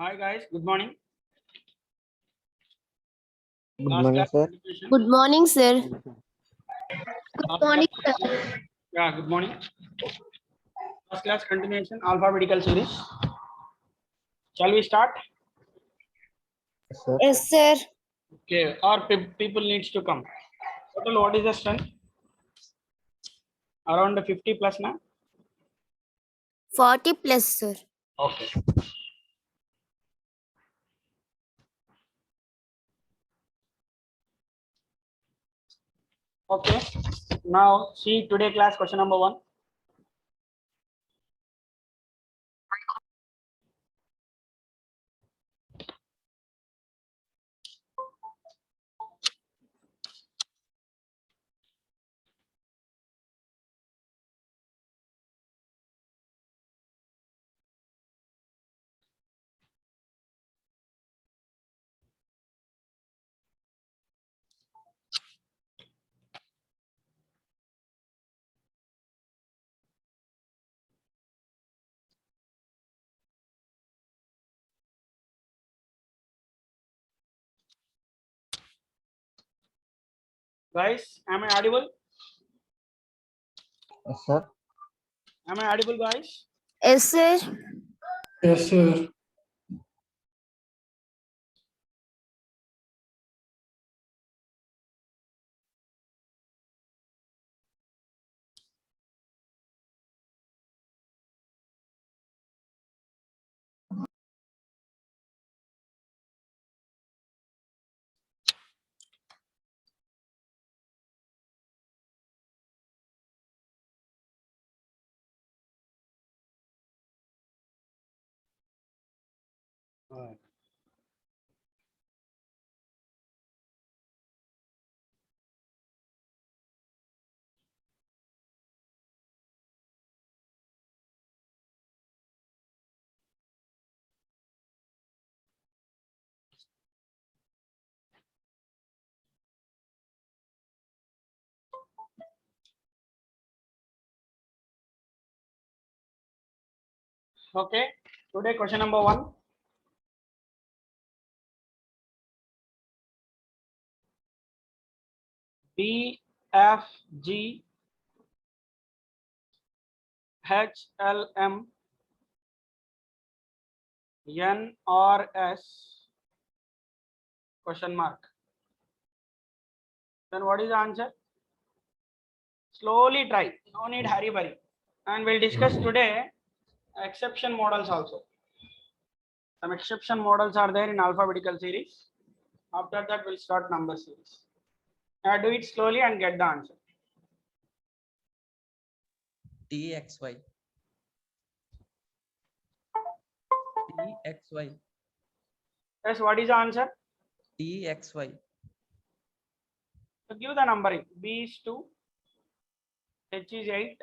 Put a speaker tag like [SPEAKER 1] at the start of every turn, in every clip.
[SPEAKER 1] Hi guys, good morning.
[SPEAKER 2] Good
[SPEAKER 1] Last
[SPEAKER 2] morning,
[SPEAKER 1] class
[SPEAKER 2] sir.
[SPEAKER 1] continuation.
[SPEAKER 3] Good morning, sir.
[SPEAKER 1] Last class, yeah, good morning. Last class continuation, alphabetical series. Shall we start?
[SPEAKER 2] Yes, sir.
[SPEAKER 3] Yes, sir.
[SPEAKER 1] Okay, or people needs to come. Total, what is the strength? Around 50 plus now.
[SPEAKER 3] 40 plus, sir.
[SPEAKER 1] Okay. Okay. Now see today class question number 1. Guys, am I audible?
[SPEAKER 2] Yes, sir.
[SPEAKER 1] Am I audible, guys?
[SPEAKER 3] Yes, sir.
[SPEAKER 4] Yes, sir.
[SPEAKER 1] Okay. Today question number 1. B, F, G, H, L, M, N, R, S, question mark. Then what is the answer? Slowly try. No need hurry burry. And we'll discuss today exception models also. Some exception models are there in alphabetical series. After that, we'll start number series. Do it slowly and get the answer.
[SPEAKER 5] TXY. TXY.
[SPEAKER 1] Yes, what is the answer?
[SPEAKER 5] TXY.
[SPEAKER 1] So give the numbering. B is 2, H is 8,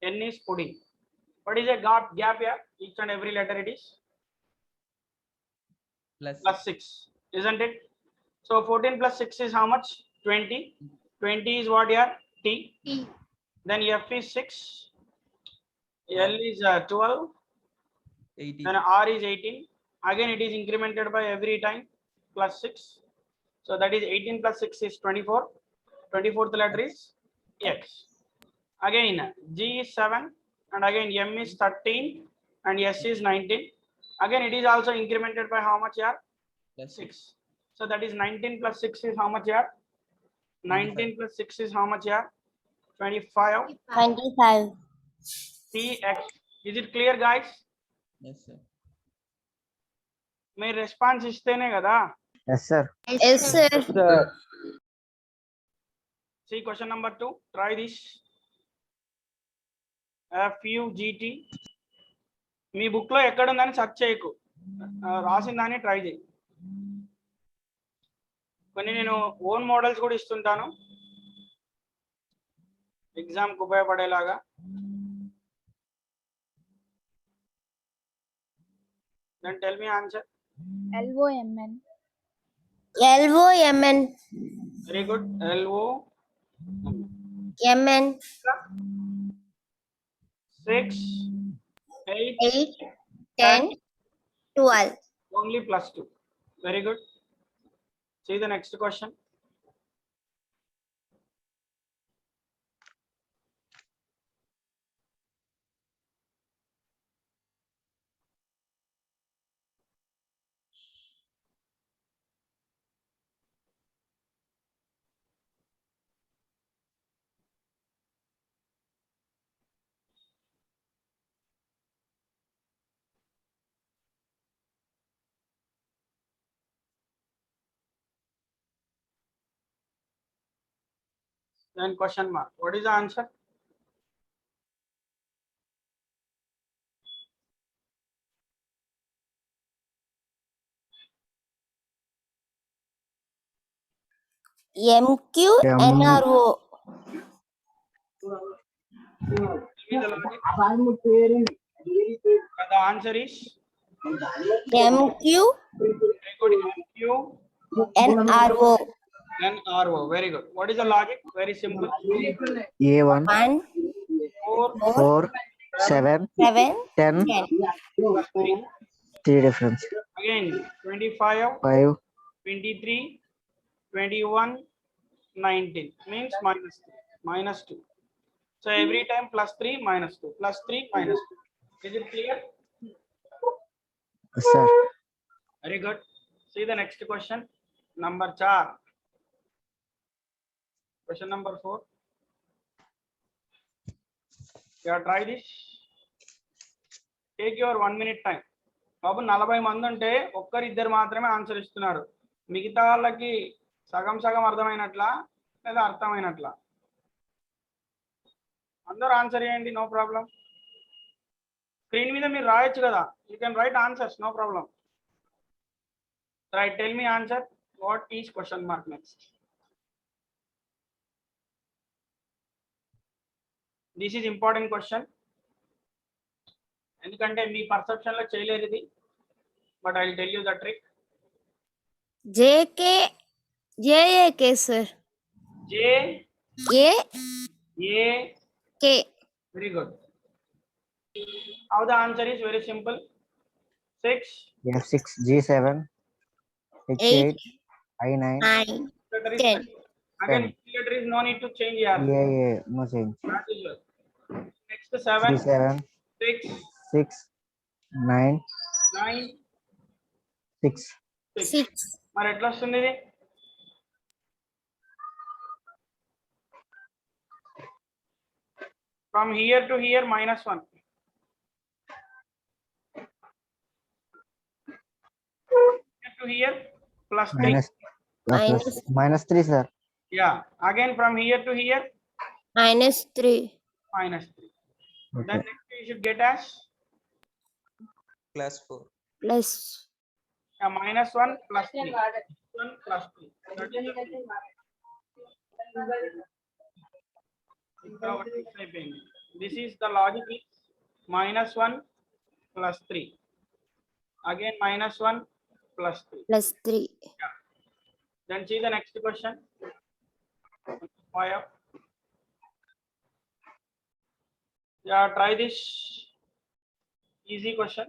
[SPEAKER 1] N is pudding. What is a gap here? Each and every letter it is plus 6, isn't it? So 14 plus 6 is how much? 20. 20 is what here? T. Then F is 6. L is 12.
[SPEAKER 5] 80.
[SPEAKER 1] Then R is 18. Again, it is incremented by every time plus 6. So that is 18 plus 6 is 24. 24th letter is X. Again, G is 7. And again, M is 13. And S is 19. Again, it is also incremented by how much here?
[SPEAKER 5] Plus
[SPEAKER 1] 6. So that is 19 plus 6 is how much here? 19 plus 6 is how much here? 25.
[SPEAKER 3] 25.
[SPEAKER 1] TX. Is it clear, guys?
[SPEAKER 5] Yes, sir.
[SPEAKER 1] మీరు response ఇస్తేనే కదా.
[SPEAKER 2] Yes, sir.
[SPEAKER 3] Yes, sir.
[SPEAKER 2] Sir.
[SPEAKER 1] See question number 2. Try this. FUGT. Me book లో ఎక్కడ ఉందని search చేయకు, రాసిన దాన్ని try చేయి. కొన్ని నేను ఓన్ మోడల్స్ కూడా ఇస్తుంటాను ఎగ్జామ్ కు ఉపయోగపడేలాగా. Then tell me answer.
[SPEAKER 6] LOMN.
[SPEAKER 3] LOMN.
[SPEAKER 1] Very good. LO.
[SPEAKER 3] MN.
[SPEAKER 1] 6, 8,
[SPEAKER 3] 8,
[SPEAKER 1] 10,
[SPEAKER 3] 10, 12.
[SPEAKER 1] Only plus 2. Very good. See the next question. Then question mark. What is the answer?
[SPEAKER 3] MQ NRO.
[SPEAKER 1] Tell me the logic. The answer is
[SPEAKER 3] MQ
[SPEAKER 1] very good. MQ
[SPEAKER 3] NRO.
[SPEAKER 1] then RO. Very good. What is the logic? Very simple.
[SPEAKER 2] A1,
[SPEAKER 3] 1,
[SPEAKER 1] 4
[SPEAKER 2] 4, 7,
[SPEAKER 3] 7,
[SPEAKER 2] 10,
[SPEAKER 3] 10.
[SPEAKER 1] plus 3.
[SPEAKER 2] 3 difference.
[SPEAKER 1] Again 25,
[SPEAKER 2] 5,
[SPEAKER 1] 23, 21, 19 means minus 3, minus 2. So every time plus 3, minus 2, plus 3, minus 2. Is it clear?
[SPEAKER 2] yes, sir.
[SPEAKER 1] Very good. See the next question. Number 4. Question number 4. Yeah, try this. Take your 1 minute time. బాబు 40 మంది ఉంటే ఒక్కరిద్దరు మాత్రమే answer ఇస్తున్నారు. మిగతా వాళ్ళకి సగం సగం అర్థమైనట్లా లేదా అర్థమైనట్లా? అందరూ ఆన్సర్ చేయండి, నో ప్రాబ్లం. స్క్రీన్ మీద మీరు రాయొచ్చు కదా, you can write answers, no problem. Right, tell me answer. What is question mark next? This is important question, ఎందుకంటే మీ పర్సెప్షన్ లో చేయలేరు ఇది. But I will tell you the trick.
[SPEAKER 3] JK JAK sir.
[SPEAKER 1] J
[SPEAKER 3] A
[SPEAKER 1] A
[SPEAKER 3] K.
[SPEAKER 1] Very good. How the answer is very simple. 6
[SPEAKER 2] F6, G7, H8,
[SPEAKER 3] 8,
[SPEAKER 2] I9,
[SPEAKER 3] 9, 10.
[SPEAKER 1] again
[SPEAKER 2] 10.
[SPEAKER 1] letter is no need to change here.
[SPEAKER 2] EA, no change.
[SPEAKER 1] That is well. Next 7,
[SPEAKER 2] G7,
[SPEAKER 1] 6,
[SPEAKER 2] 6, 9,
[SPEAKER 1] 9,
[SPEAKER 2] 6.
[SPEAKER 1] 6.
[SPEAKER 3] 6.
[SPEAKER 1] మరి ఎట్లా వస్తుంది ఇది? From here to here minus 1. Here to here plus 3.
[SPEAKER 2] Minus 3, sir.
[SPEAKER 1] Yeah. Again from here to here
[SPEAKER 3] -3.
[SPEAKER 1] minus 3.
[SPEAKER 2] Okay.
[SPEAKER 1] Then next you should get as
[SPEAKER 5] Plus 4.
[SPEAKER 3] Plus
[SPEAKER 1] minus 1 plus 3. 1 plus 3. That is this is the logic is minus 1 plus 3. Again minus 1 plus 3.
[SPEAKER 3] +3.
[SPEAKER 1] Then see the next question. 5. Yeah, try this easy question.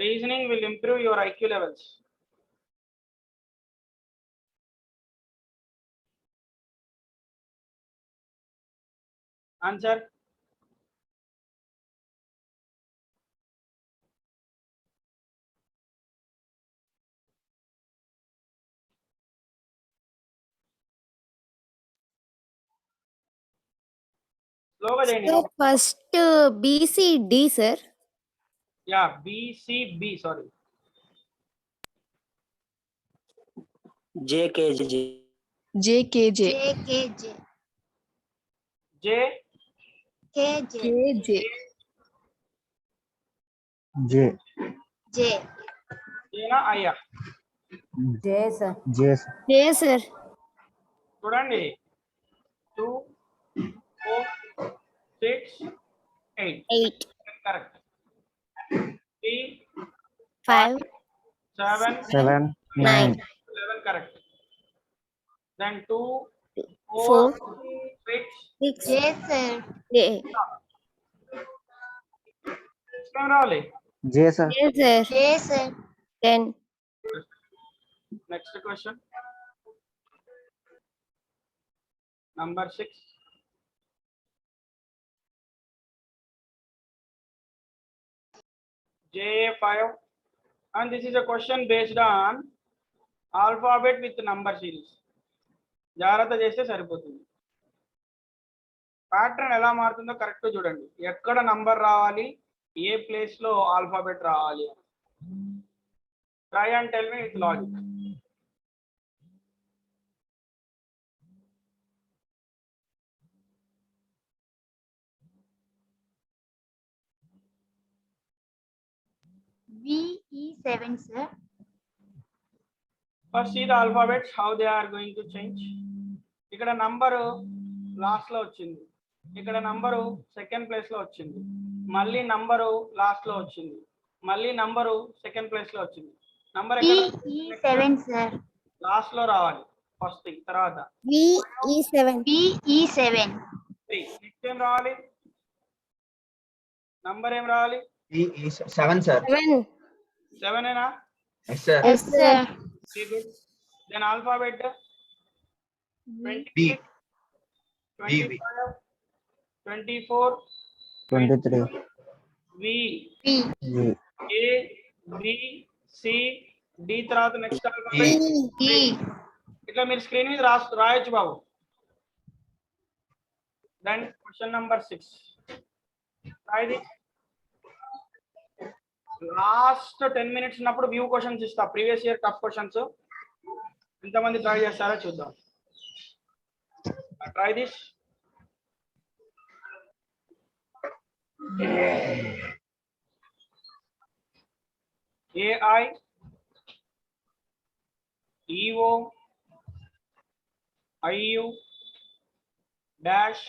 [SPEAKER 1] Reasoning will improve your IQ levels. Answer. Sloga cheyandi.
[SPEAKER 3] So first BCD sir.
[SPEAKER 1] Yeah, BCB, sorry.
[SPEAKER 7] JKJ.
[SPEAKER 3] JKJ.
[SPEAKER 1] J
[SPEAKER 3] KJ.
[SPEAKER 2] J.
[SPEAKER 1] Jena Aya.
[SPEAKER 2] J, sir.
[SPEAKER 3] J sir.
[SPEAKER 1] చూడండి 2, 4, 6, 8.
[SPEAKER 3] 8,
[SPEAKER 1] Correct. 3,
[SPEAKER 3] 5,
[SPEAKER 1] 7,
[SPEAKER 2] 7, 9.
[SPEAKER 1] 11. Correct. Then 2,
[SPEAKER 3] Four.
[SPEAKER 1] Wait.
[SPEAKER 3] 6.
[SPEAKER 7] J, sir.
[SPEAKER 3] J.
[SPEAKER 1] Time రావాలి.
[SPEAKER 2] J sir.
[SPEAKER 3] J, sir.
[SPEAKER 7] J, sir.
[SPEAKER 3] 10.
[SPEAKER 1] Next question. Number 6. J5. And this is a question based on alphabet with number series. జాగ్రత్త చేస్తే సరిపోతుంది. Pattern ఎలా మారుతుందో correct చూడండి. ఎక్కడ number రావాలి, ఏ place లో ఆల్ఫాబెట్ రావాలి. Try and tell me with logic.
[SPEAKER 7] VE7, sir.
[SPEAKER 1] First see the alphabets how they are going to change. ఇక్కడ నంబరు లాస్ట్ లో వచ్చింది, ఇక్కడ నంబరు సెకండ్ ప్లేస్ లో వచ్చింది, మళ్ళీ నంబరు లాస్ట్ లో వచ్చింది, మళ్ళీ నంబరు సెకండ్ ప్లేస్ లో వచ్చింది. Number
[SPEAKER 7] VE7, sir.
[SPEAKER 1] లాస్ట్ లో రావాలి ఫస్ట్ థింగ్. తర్వాత
[SPEAKER 3] VE7.
[SPEAKER 7] VE7.
[SPEAKER 1] నెక్స్ట్ ఏం రావాలి, నంబర్ ఏం రావాలి,
[SPEAKER 8] 7 sir.
[SPEAKER 3] 7.
[SPEAKER 1] 7 ఏనా?
[SPEAKER 8] Yes sir.
[SPEAKER 7] Yes, sir.
[SPEAKER 1] Very good. Then alphabet 20,
[SPEAKER 8] B.
[SPEAKER 1] 25, 24,
[SPEAKER 2] 23.
[SPEAKER 1] V,
[SPEAKER 7] V.
[SPEAKER 2] G.
[SPEAKER 1] A, B, C, D తర్వాత నెక్స్ట్ ఆల్ఫాబెట్
[SPEAKER 7] E.
[SPEAKER 1] ఇట్లా మీరు స్క్రీన్ మీద రాయొచ్చు బాబు. Then question number 6. Try this. Last 10 minutes ఉన్నప్పుడు వ్యూ క్వశ్చన్స్ ఇస్తా, ప్రీవియస్ ఇయర్ టఫ్ క్వశ్చన్స్. ఎంతమంది try చేస్తారో చూద్దాం. Try this. AI, EO, IU, dash,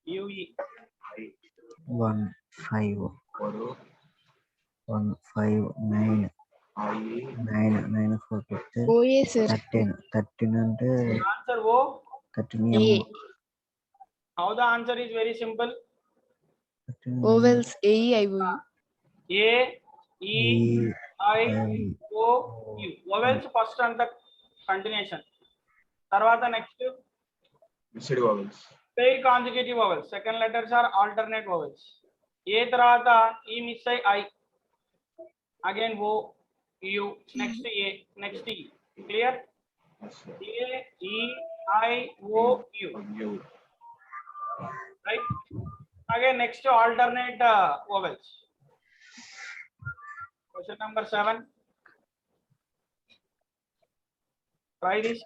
[SPEAKER 1] UE.
[SPEAKER 2] 1 5 1 5 9 9 9 4 15
[SPEAKER 3] OA, sir.
[SPEAKER 2] 13 అంటే
[SPEAKER 1] Answer O.
[SPEAKER 2] 13
[SPEAKER 3] A.
[SPEAKER 1] How the answer is very simple.
[SPEAKER 3] Vowels A, E, I, O, U.
[SPEAKER 1] A, E, I, O, U. Vowels first and the continuation. తర్వాత next
[SPEAKER 8] Mixed vowels.
[SPEAKER 1] pair consecutive vowels. Second letters are alternate vowels. A తర్వాత E miss అయ్యి I. Again O, U. Next A, next E. Clear?
[SPEAKER 8] Yes sir.
[SPEAKER 1] A, E, I, O, U.
[SPEAKER 8] U.
[SPEAKER 1] Right? Again next alternate vowels. Question number 7. Try this.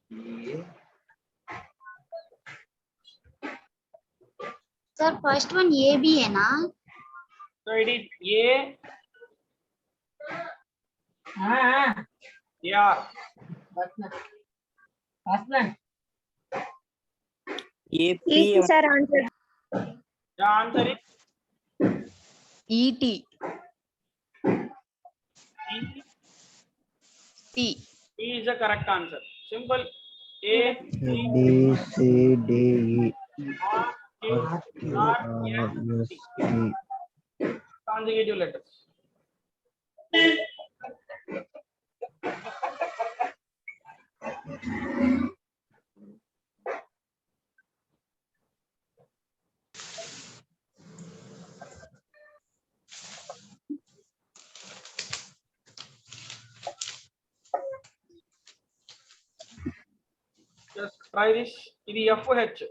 [SPEAKER 8] E.
[SPEAKER 7] Sir, first one AB है ना?
[SPEAKER 1] So it is A. Yeah.
[SPEAKER 3] E, sir, answer.
[SPEAKER 1] The answer is
[SPEAKER 3] ET.
[SPEAKER 1] E.
[SPEAKER 3] T.
[SPEAKER 1] E is the correct answer. Simple. A,
[SPEAKER 2] B C D E
[SPEAKER 1] R, Q,
[SPEAKER 2] R Q
[SPEAKER 1] R,
[SPEAKER 2] R
[SPEAKER 1] S,
[SPEAKER 2] S
[SPEAKER 1] T.
[SPEAKER 2] T.
[SPEAKER 1] Consecutive letters. Just try this. ఇది FH.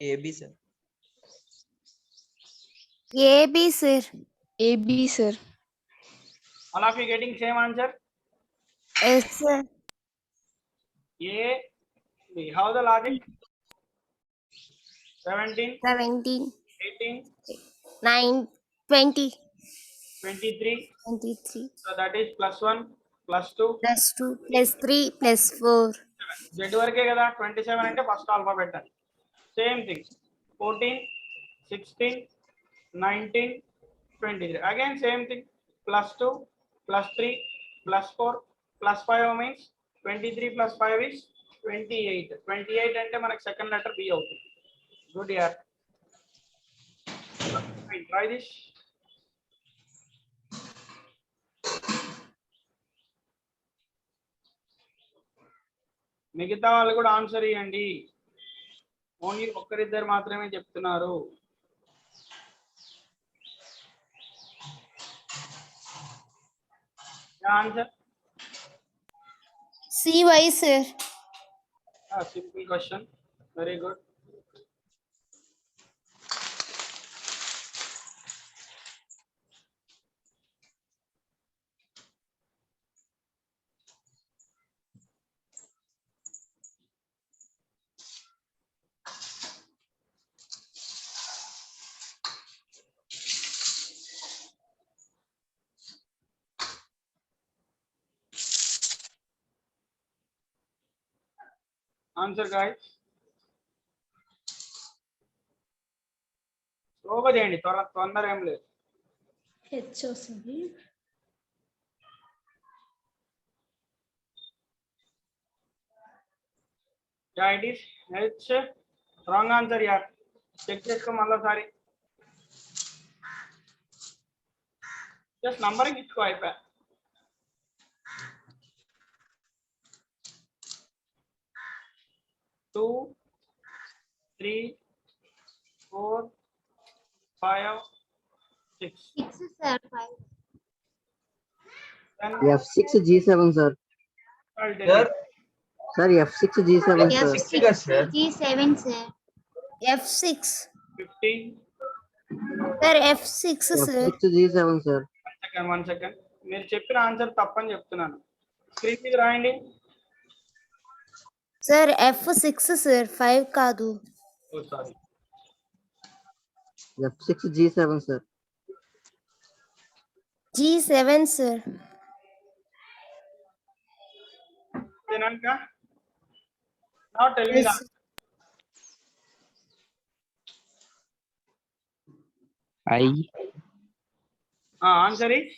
[SPEAKER 5] AB, sir.
[SPEAKER 3] AB, sir. AB, sir.
[SPEAKER 1] All of you getting same answer?
[SPEAKER 3] Yes, sir.
[SPEAKER 1] A, B. How the logic? 17,
[SPEAKER 3] 17,
[SPEAKER 1] 18,
[SPEAKER 3] 9, 20,
[SPEAKER 1] 23.
[SPEAKER 3] 23,
[SPEAKER 1] So that is +1, +2.
[SPEAKER 3] plus 2, plus 3, plus 4.
[SPEAKER 1] Z వరకే కదా 27 అంటే first alphabet అని same thing 14 16 19 23 again same thing +2 +3 +4 +5 means 23 + 5 is 28 అంటే మనకి second letter B అవుతుంది good యార్ try this మిగతా వాళ్ళు కూడా ఆన్సర్ ఇవ్వండి ఓన్లీ ఒక్కరిద్దరు మాత్రమే చెప్తున్నారు answer
[SPEAKER 3] CY, sir.
[SPEAKER 1] Simple question very good answer guys స్లోగా చేయండి తొందర ఏం లేదు
[SPEAKER 9] హెచ్ వస్తుంది.
[SPEAKER 1] It is H wrong answer యార్ చెక్ చేసుకో మళ్ళీసారి జస్ట్ నంబరింగ్ ఇచ్చుకో అయిపోయా two 3 4 5 6
[SPEAKER 7] 6 sir, 5.
[SPEAKER 1] then
[SPEAKER 2] F6 G7 sir.
[SPEAKER 1] I'll tell
[SPEAKER 8] Sir,
[SPEAKER 1] you.
[SPEAKER 2] Sir F6 G7 sir.
[SPEAKER 7] F6
[SPEAKER 8] sir.
[SPEAKER 7] G7 sir.
[SPEAKER 3] F6.
[SPEAKER 1] 15
[SPEAKER 3] Sir, F6, sir.
[SPEAKER 2] F6 G7 sir.
[SPEAKER 1] One second మీరు చెప్పిన answer తప్పని చెప్తున్నాను screen మీద రాయండి
[SPEAKER 3] Sir, F6, sir. 5 కాదు.
[SPEAKER 1] Oh sorry
[SPEAKER 2] F6 G7 sir.
[SPEAKER 3] G7, sir.
[SPEAKER 1] తినాక now tell me
[SPEAKER 3] Yes.
[SPEAKER 2] I.
[SPEAKER 1] Answer is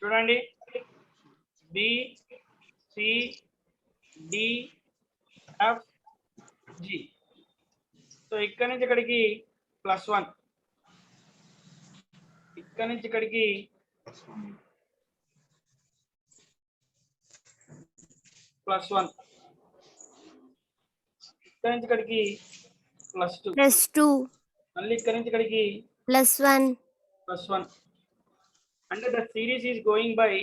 [SPEAKER 1] చూడండి B C D F G so ఇక్కడ నుంచి ఇక్కడికి +1 ఇక్కడ నుంచి ఇక్కడికి +1 ఇక్కడ నుంచి ఇక్కడికి +2
[SPEAKER 3] Plus 2.
[SPEAKER 1] మళ్ళీ ఇక్కడ నుంచి ఇక్కడికి
[SPEAKER 3] Plus 1.
[SPEAKER 1] +1 అంటే the series is going by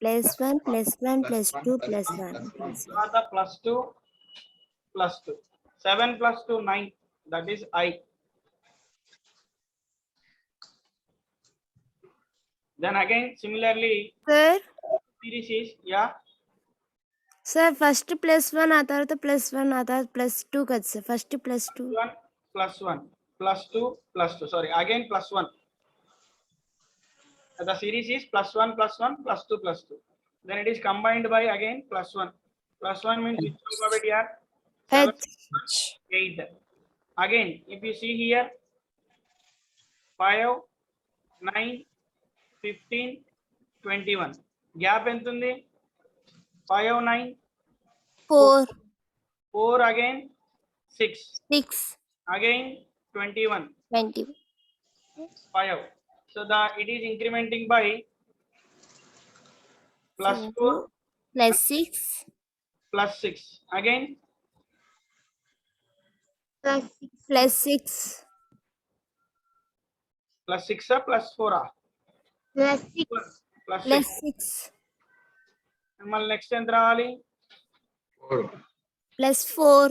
[SPEAKER 3] Plus 1, plus 1, plus 2, plus 1.
[SPEAKER 1] తర్వాత +2 +2 7 + 2 9 that is I then again similarly
[SPEAKER 3] Sir,
[SPEAKER 1] series is yeah
[SPEAKER 3] sir, first plus 1 ఆ తర్వాత plus 1 ఆ తర్వాత plus 2 కదా sir. First plus 2.
[SPEAKER 1] 1 +1 +2 +2 sorry again +1 the series is +1 +1 +2 +2 then it is combined by again +1 means which alphabet here
[SPEAKER 3] H.
[SPEAKER 1] 8 again if you see here 5 9 15 21 gap ఎంత ఉంది 5 9
[SPEAKER 3] 4.
[SPEAKER 1] 4 again 6
[SPEAKER 3] 6.
[SPEAKER 1] again 21
[SPEAKER 3] 20.
[SPEAKER 1] 5 so it is incrementing by +4
[SPEAKER 3] Plus 6.
[SPEAKER 1] +6 again
[SPEAKER 7] plus 6.
[SPEAKER 3] +6.
[SPEAKER 1] +6 plus 4
[SPEAKER 7] Plus 6.
[SPEAKER 1] plus 6.
[SPEAKER 3] +6.
[SPEAKER 1] మళ్ళీ next ఎంత రావాలి?
[SPEAKER 8] 4.
[SPEAKER 3] +4.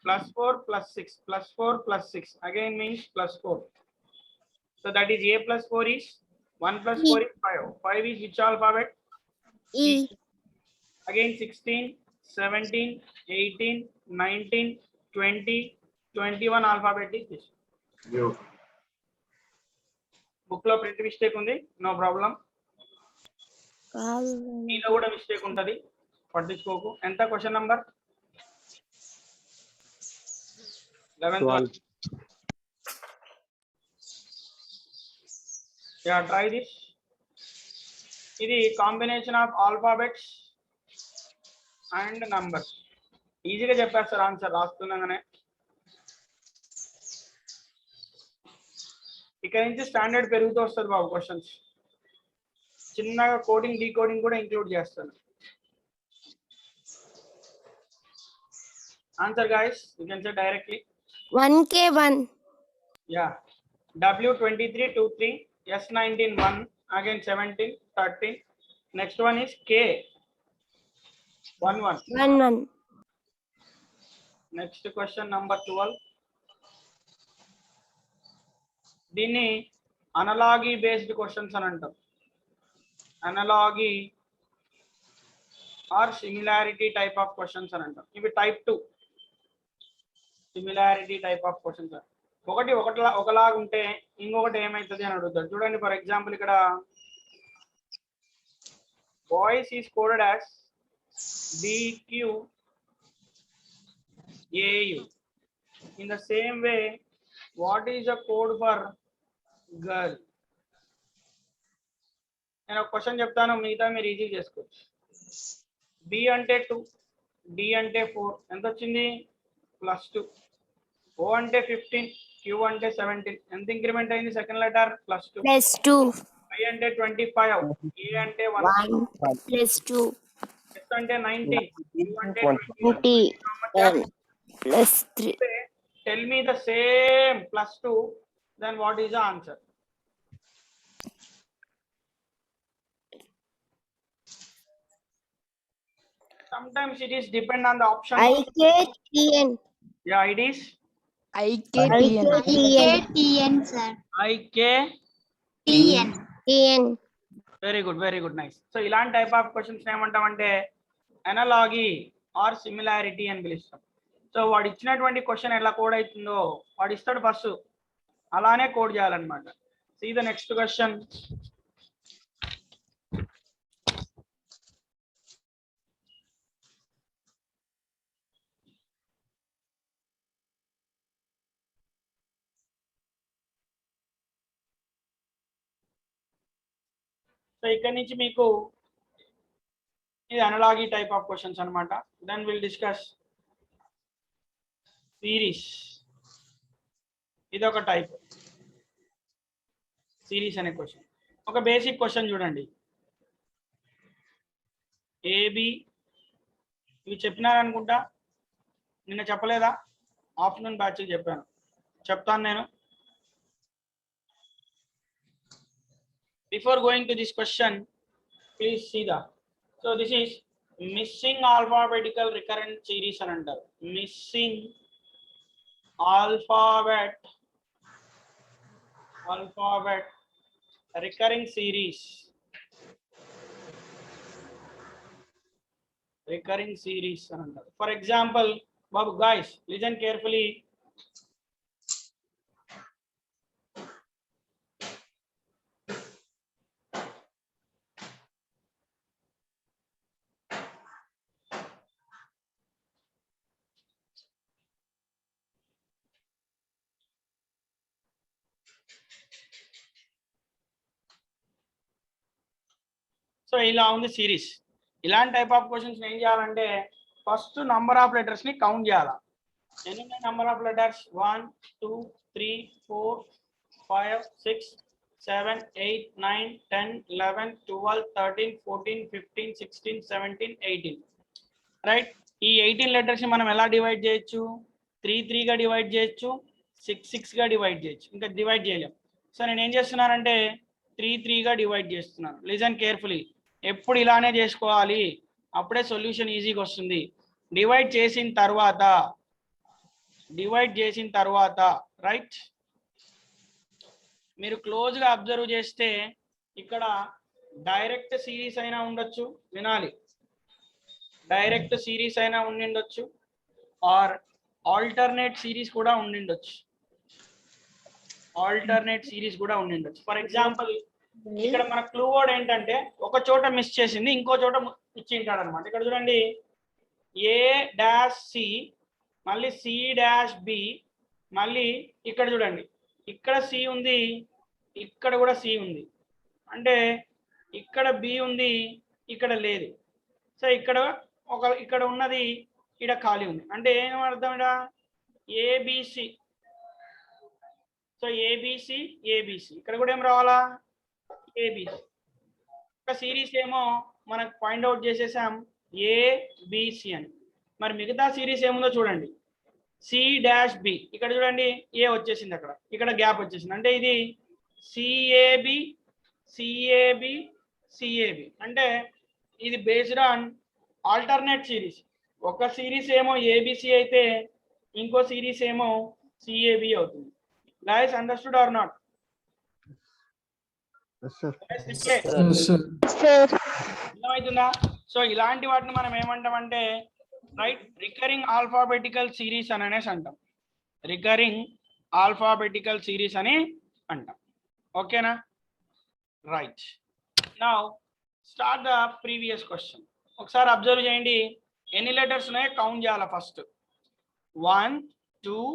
[SPEAKER 1] +4 plus 6 +4 plus 6 again means +4. So that is a plus 4 is 1 plus 4 is 5. 5 is which alphabet?
[SPEAKER 3] E.
[SPEAKER 1] Again 16, 17, 18, 19, 20, 21 alphabet is this.
[SPEAKER 8] U.
[SPEAKER 1] Book లో print mistake ఉంది, no problem.
[SPEAKER 3] కాదు.
[SPEAKER 1] మీలో కూడా mistake ఉంటది, పట్టించుకోకు. ఎంత question number? 11th. Yeah, try this. ఇది combination of alphabets and numbers. ఈజీగా చెప్పేస్తారు ఆన్సర్ రాస్తున్నాగానే. ఇక్కడ నుంచి స్టాండర్డ్ పెరుగుతూ వస్తుంది బాబు క్వశ్చన్స్. చిన్నగా కోడింగ్ డీకోడింగ్ కూడా ఇంక్లూడ్ చేస్తాను. Answer guys, you can say directly.
[SPEAKER 3] 1K1.
[SPEAKER 1] Yeah, W23 23, S19 1, again 17 13. Next one is K 11.
[SPEAKER 3] 11.
[SPEAKER 1] Next question number 12. దీన్ని అనలాగీ బేస్డ్ క్వశ్చన్స్ అని అంటాం. Analogy or similarity type of questions అని అంటాం. ఇవి type 2 similarity type of questions. ఒకలాగా ఉంటే ఇంకొకటి ఏమవుతుంది అని అడుగుతాడు. చూడండి, ఫర్ ఎగ్జాంపుల్ ఇక్కడ boys is coded as BQAU. In the same way, what is the code for girl? నేను ఒక క్వశ్చన్ చెప్తాను, మిగతా మీరు ఈజీ చేసుకోవచ్చు. B అంటే 2, D అంటే 4, ఎంత వచ్చింది? +2. O అంటే 15, Q అంటే 17, ఎంత ఇంక్రిమెంట్ అయింది? Second letter +2.
[SPEAKER 3] +2.
[SPEAKER 1] I అంటే 25, A అంటే 1,
[SPEAKER 3] 1 +2.
[SPEAKER 1] S అంటే 19, Q అంటే
[SPEAKER 3] 20. 1 +3.
[SPEAKER 1] Tell me the same +2, then what is the answer? Sometimes it is depend on the option.
[SPEAKER 3] IKTN.
[SPEAKER 1] Yeah, it is
[SPEAKER 9] IKTN.
[SPEAKER 7] IKTN, sir.
[SPEAKER 1] IK.
[SPEAKER 7] TN.
[SPEAKER 3] TN.
[SPEAKER 1] Very good, nice. So ఇలాంటి type of questions ఏమంటామంటే అనలాగీ or similarity అని పిలుస్తాం. So వాడు ఇచ్చినటువంటి question ఎలా code అవుతుందో వాడు ఇస్తాడు ఫస్ట్, అలానే కోడ్ చేయాలన్నమాట. See the next question. So ఇక్కడ నుంచి మీకు ఇది అనలాగీ టైప్ ఆఫ్ క్వశ్చన్స్ అన్నమాట. Then will discuss series. ఇది ఒక టైప్ సిరీస్ అనే క్వశ్చన్. ఒక బేసిక్ క్వశ్చన్ చూడండి. ఏబి ఇవి చెప్పినారు అనుకుంటా, నిన్న చెప్పలేదా? ఆఫ్టర్నూన్ బ్యాచ్ చెప్తాను నేను. Before going to this question, please see the. So this is missing alphabetical recurrent series అని అంటారు. Missing alphabet recurring series. Recurring series అని అంటారు. For example, Babu guys, listen carefully. So ఇలా ఉంది సిరీస్. ఇలాంటి type of questions ఏం చేయాలంటే first number of letters ని కౌంట్ చేయాలా. ఎన్ని ఉన్నాయి నంబర్ ఆఫ్ లెటర్స్? 1 2 3 4 5 6 7 8 9 10 11 12 13 14 15 16 17 18, రైట్? ఈ 18 లెటర్స్ ని మనం ఎలా డివైడ్ చేయొచ్చు? 3 గా డివైడ్ చేయొచ్చు, 6 గా డివైడ్ చేయొచ్చు. ఇంకా డివైడ్ చేయలేం. సో నేను ఏం చేస్తున్నానంటే 3 గా డివైడ్ చేస్తున్నాను. Listen carefully. ఎప్పుడు ఇలానే చేసుకోవాలి, అప్పుడే సొల్యూషన్ ఈజీగా వస్తుంది. డివైడ్ చేసిన తర్వాత రైట్, మీరు క్లోజ్ గా అబ్జర్వ్ చేస్తే ఇక్కడ డైరెక్ట్ సిరీస్ అయినా ఉండొచ్చు, వినాలి, డైరెక్ట్ సిరీస్ అయినా ఉండిండొచ్చు, ఆర్ ఆల్టర్నేట్ సిరీస్ కూడా ఉండిండొచ్చు. ఫర్ ఎగ్జాంపుల్ ఇక్కడ మన క్లూ వర్డ్ ఏంటంటే ఒక చోట మిస్ చేసింది, ఇంకో చోట ఇచ్చింటాడు అనమాట. ఇక్కడ చూడండి A-C, మళ్ళీ C-B, మళ్ళీ ఇక్కడ చూడండి ఇక్కడ C ఉంది, ఇక్కడ కూడా C ఉంది, అంటే ఇక్కడ B ఉంది, ఇక్కడ లేదు. సో ఇక్కడ ఉన్నది ఇక్కడ ఖాళీ ఉంది, అంటే ఏం అర్థం ఇక్కడ ABC. సో ABC ఇక్కడ కూడా ఏం రావాలా ABC. ఒక సిరీస్ ఏమో మనకు ఫైండ్ అవుట్ చేసేసాం ABC అని. మరి మిగతా సిరీస్ ఏముందో చూడండి, C-B, ఇక్కడ చూడండి A వచ్చేసింది, ఇక్కడ గ్యాప్ వచ్చేసింది, అంటే ఇది CAB, అంటే ఇది బేస్డ్ ఆన్ ఆల్టర్నేట్ సిరీస్. ఒక సిరీస్ ఏమో ABC అయితే ఇంకో సిరీస్ ఏమో CAB అవుతుంది. Guys, understood or not?
[SPEAKER 2] Yes, sir.
[SPEAKER 4] Yes, sir.
[SPEAKER 1] అర్థమవుతుందా? సో ఇలాంటి వాటిని మనం ఏమంటామంటే రైట్ రికరింగ్ ఆల్ఫాబెటికల్ సిరీస్ అని అనేసి అంటాం. రికరింగ్ ఆల్ఫాబెటికల్ సిరీస్ అని అంటాం. ఓకేనా? Right. Now start the previous question. ఒకసారి అబ్జర్వ్ చేయండి, ఎన్ని లెటర్స్ ఉన్నాయో కౌంట్ చేయాలి ఫస్ట్. 1 2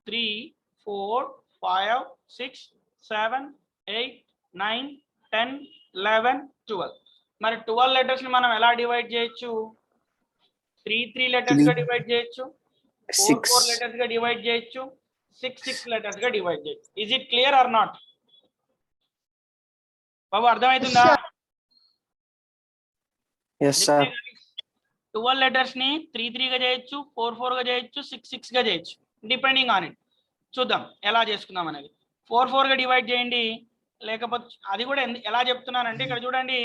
[SPEAKER 1] 3 4 5 6 7 8 9 10 11 12. మరి 12 లెటర్స్ ని మనం ఎలా డివైడ్ చేయొచ్చు? 3 లెటర్స్ గా డివైడ్ చేయొచ్చు, 4 లెటర్స్ గా డివైడ్ చేయొచ్చు, 6 లెటర్స్ గా డివైడ్ చేయొచ్చు. Is it clear or not? బాబు అర్థమవుతుందా? 12 లెటర్స్ ని 3 గా చేయొచ్చు, 4 గా చేయొచ్చు, 6 గా చేయొచ్చు, డిపెండింగ్ ఆన్ ఇట్. చూద్దాం ఎలా చేసుకుందాం అనేది. 4 గా డివైడ్ చేయండి, లేకపోతే అది కూడా ఎలా చెప్తున్నానంటే ఇక్కడ చూడండి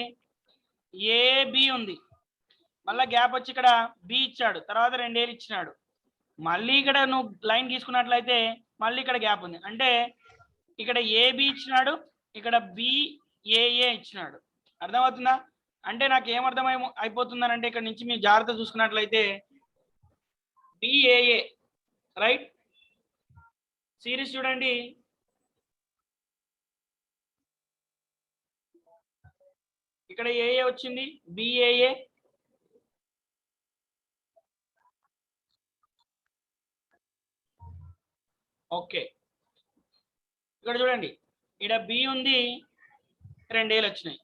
[SPEAKER 1] AB ఉంది, మళ్ళీ గ్యాప్ వచ్చి ఇక్కడ B ఇచ్చాడు, తర్వాత 2 Aలు ఇచ్చినాడు, మళ్ళీ ఇక్కడ నువ్వు లైన్ గీసుకున్నట్లయితే మళ్ళీ ఇక్కడ గ్యాప్ ఉంది, అంటే ఇక్కడ AB ఇచ్చినాడు, ఇక్కడ BAA ఇచ్చినాడు. అర్థమవుతుందా? అంటే నాకు అయిపోతుందని అంటే ఇక్కడ నుంచి మీరు జాగ్రత్త చూసుకున్నట్లయితే BAA రైట్ సిరీస్ చూడండి, ఇక్కడ AA వచ్చింది, BAA, ఓకే. ఇక్కడ చూడండి ఇక్కడ B ఉంది, 2 Aలు వచ్చినాయి,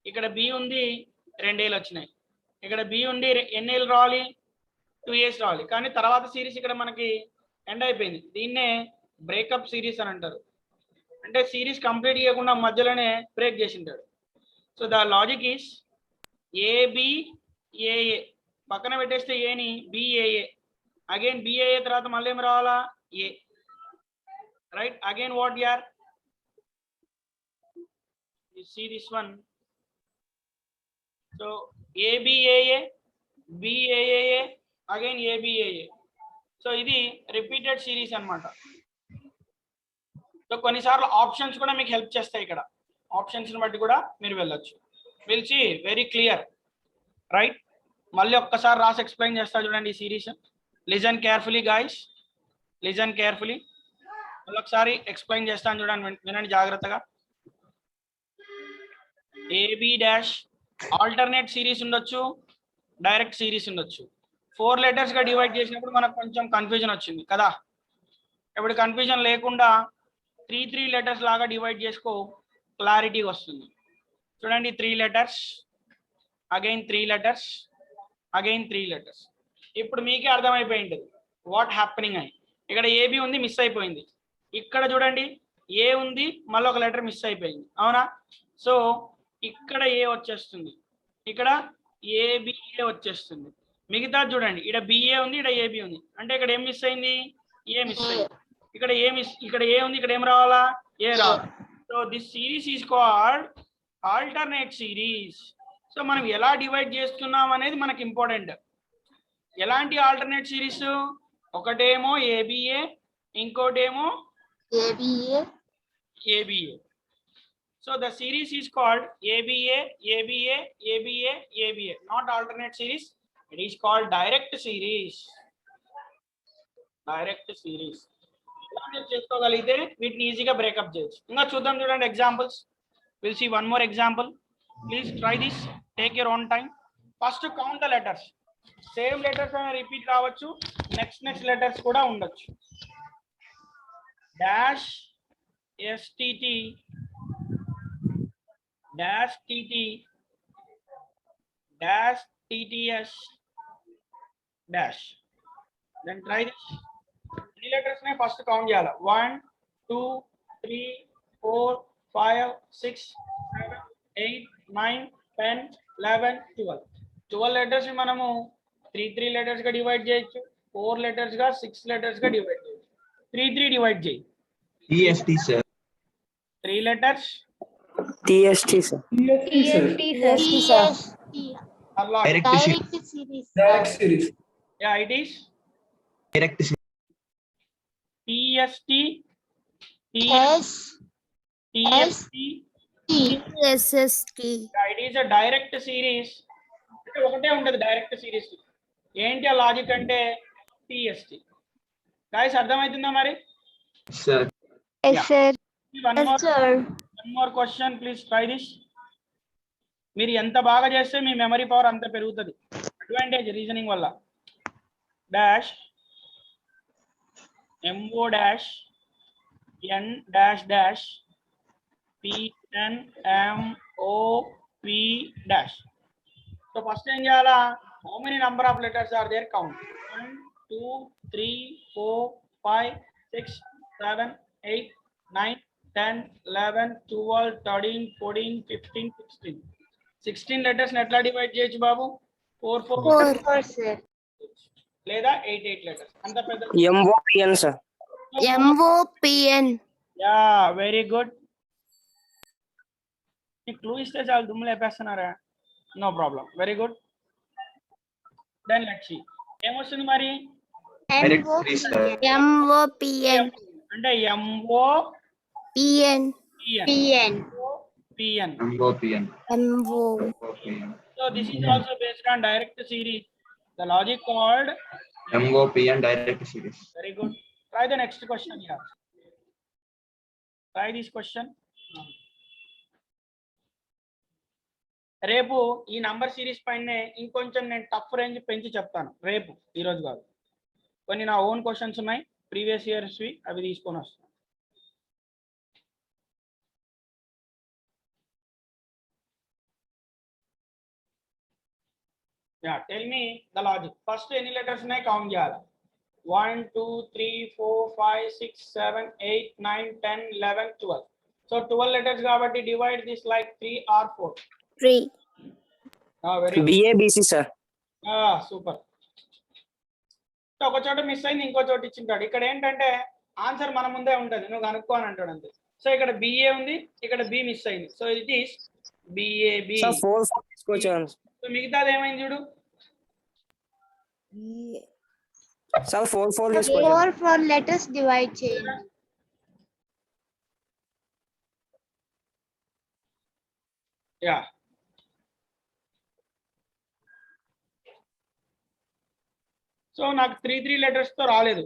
[SPEAKER 1] ఇక్కడ B ఉంది, 2 Aలు వచ్చినాయి, ఇక్కడ B ఉంది, ఎన్ని Aలు రావాలి? 2 A's రావాలి. కానీ తర్వాత సిరీస్ ఇక్కడ మనకి ఎండ్ అయిపోయింది. దీన్నే బ్రేకప్ సిరీస్ అని అంటారు. అంటే సిరీస్ కంప్లీట్ చేయకుండా మధ్యలోనే బ్రేక్ చేసి ఉంటాడు. So the logic is ABAA పక్కన పెట్టేస్తే ఏని BAA, అగైన్ BAA తర్వాత మళ్ళీ ఏమి రావాలా? A, right. అగైన్ వాట్ యార్ you see this one, so ABAA, BAA, again ABAA. So ఇది రిపీటెడ్ సిరీస్ అన్నమాట. సో కొన్నిసార్లు ఆప్షన్స్ కూడా మీకు హెల్ప్ చేస్తాయి. ఇక్కడ ఆప్షన్స్ బట్టి కూడా మీరు వెళ్ళొచ్చు. Will see very clear right. మళ్ళీ ఒక్కసారి రాసి ఎక్స్ప్లెయిన్ చేస్తా చూడండి ఈ series. Listen carefully guys, listen carefully. మళ్ళీ ఒకసారి ఎక్స్ప్లెయిన్ చేస్తాను చూడండి, వినండి జాగ్రత్తగా. AB డాష్ ఆల్టర్నేట్ సిరీస్ ఉండొచ్చు, డైరెక్ట్ సిరీస్ ఉండొచ్చు. 4 లెటర్స్ గా డివైడ్ చేసినప్పుడు మనకు కొంచెం కన్ఫ్యూజన్ వచ్చింది కదా. ఇప్పుడు కన్ఫ్యూజన్ లేకుండా 3 లెటర్స్ లాగా డివైడ్ చేసుకో, క్లారిటీ వస్తుంది. చూడండి 3 letters, again 3 letters, again 3 letters. ఇప్పుడు మీకే అర్థమైపోయింది వాట్ హ్యాపెనింగ్ అని. ఇక్కడ AB ఉంది, మిస్ అయిపోయింది. ఇక్కడ చూడండి A ఉంది, మళ్ళీ ఒక లెటర్ మిస్ అయిపోయింది, అవునా? సో ఇక్కడ A వచ్చేస్తుంది, ఇక్కడ ABA వచ్చేస్తుంది. మిగతా చూడండి, ఇక్కడ బిఏ ఉంది, ఇక్కడ ఏబి ఉంది, అంటే ఇక్కడ ఏం మిస్ అయింది, ఏ మిస్ అయింది. ఇక్కడ ఏ మిస్, ఇక్కడ ఏ ఉంది, ఇక్కడ ఏం రావాలా, ఏ రావాలి. So this series is called alternate series. So మనం ఎలా డివైడ్ చేస్తున్నాం అనేది మనకి ఇంపార్టెంట్. ఎలాంటి ఆల్టర్నేట్ సిరీస్, ఒకటేమో ఏబిఏ, ఇంకోటేమో
[SPEAKER 7] ABA.
[SPEAKER 1] ABA. So the series is called ABA, ABA, ABA, ABA. Not alternate series. It is called direct series. Direct series. ఇలా మీరు చేసుకోగలిగితే వీటిని ఈజీగా బ్రేకప్ చేయొచ్చు. ఇంకా చూద్దాం చూడండి examples. Will see one more example. Please try this. Take your own time. First count the letters. Same letters అయినా రిపీట్ కావచ్చు, నెక్స్ట్ లెటర్స్ కూడా ఉండొచ్చు. Dash STT dash TT dash TTS dash. Then try this. Any letters ne first count cheyala. 1 2 3 4 5 6 7 8 9 10 11 12. 12 letters ni manamu 3 letters ga divide cheyochu, 4 letters ga 6 letters ga divide cheyochu. 3 divide cheyi.
[SPEAKER 2] TST sir.
[SPEAKER 1] 3 letters.
[SPEAKER 2] TST sir.
[SPEAKER 6] TST sir.
[SPEAKER 1] Allah.
[SPEAKER 2] Direct series.
[SPEAKER 7] Direct series.
[SPEAKER 4] Direct series.
[SPEAKER 1] Yeah, it is
[SPEAKER 2] Direct series.
[SPEAKER 1] TST
[SPEAKER 7] S.
[SPEAKER 1] TST.
[SPEAKER 3] SST.
[SPEAKER 1] Yeah, it is a direct series. అంటే ఒకటే ఉంటుంది direct series. ఏంటి ఆ logic అంటే TST. Guys అర్థమవుతుందా మరి?
[SPEAKER 2] Sir.
[SPEAKER 6] Yes sir.
[SPEAKER 1] One more
[SPEAKER 6] Sir.
[SPEAKER 1] question, please try this. మీరు ఎంత బాగా చేస్తే మీ మెమరీ పవర్ అంత పెరుగుతుంది. అడ్వాంటేజ్ రీజనింగ్ వల్ల. Dash MO dash N dash dash PN MOP dash. So first ఏం చేయాలా, how many number of letters are there, count. 1 2 3 4 5 6 7 8 9 10 11 12 13 14 15 16. 16 letters ఎట్లా డివైడ్ చేయొచ్చు బాబు? 4
[SPEAKER 7] 4 sir.
[SPEAKER 1] లేదా 8 లెటర్స్. అంత పెద్ద.
[SPEAKER 2] MOPN sir.
[SPEAKER 3] MOPN.
[SPEAKER 1] Yeah, very good. నీకు clue ఇస్తే చాలు దుమ్ము లేపేస్తున్నారా? No problem, very good. Then let's see ఏమొస్తుంది మరి.
[SPEAKER 2] Direct series sir.
[SPEAKER 3] MOPN.
[SPEAKER 1] అంటే MOPN.
[SPEAKER 3] PN.
[SPEAKER 7] PN.
[SPEAKER 2] MOPN.
[SPEAKER 3] MO.
[SPEAKER 1] So this is also based on direct series. The logic called
[SPEAKER 2] MOPN direct series.
[SPEAKER 1] very good. Try the next question here. Try this question. రేపు ఈ number series పైనే ఇంకొంచెం నేను tough range పెంచి చెప్తాను రేపు, ఈరోజు కాదు. కొన్ని నా ఓన్ క్వశ్చన్స్ ఉన్నాయి ప్రీవియస్ ఇయర్స్వి, అవి తీసుకొని వస్తాను. Yeah, tell me the logic. First ఎన్ని లెటర్స్ ఉన్నాయి కౌంట్ చేయాలి. 1 2 3 4 5 6 7 8 9 10 11 12. So 12 letters కాబట్టి divide this like 3 or 4.
[SPEAKER 3] 3.
[SPEAKER 1] Very good.
[SPEAKER 2] BABC sir.
[SPEAKER 1] Super. ఒక చోట మిస్ అయింది, ఇంకో చోట ఇచ్చింటాడు. ఇక్కడ ఏంటంటే ఆన్సర్ మన ముందే ఉంటుంది, నువ్వు కనుక్కో అని అంటాడు అంతే. సో ఇక్కడ BA ఉంది, ఇక్కడ B మిస్ అయింది. So it is BAB.
[SPEAKER 2] Sir 4 తీసుకోవచ్చు.
[SPEAKER 1] సో మిగతాది ఏమైంది చూడు.
[SPEAKER 2] Sir 4 తీసుకోవచ్చు.
[SPEAKER 7] 4 letters divide చేయండి.
[SPEAKER 1] యా, సో నాకు 3 లెటర్స్ తో రాలేదు.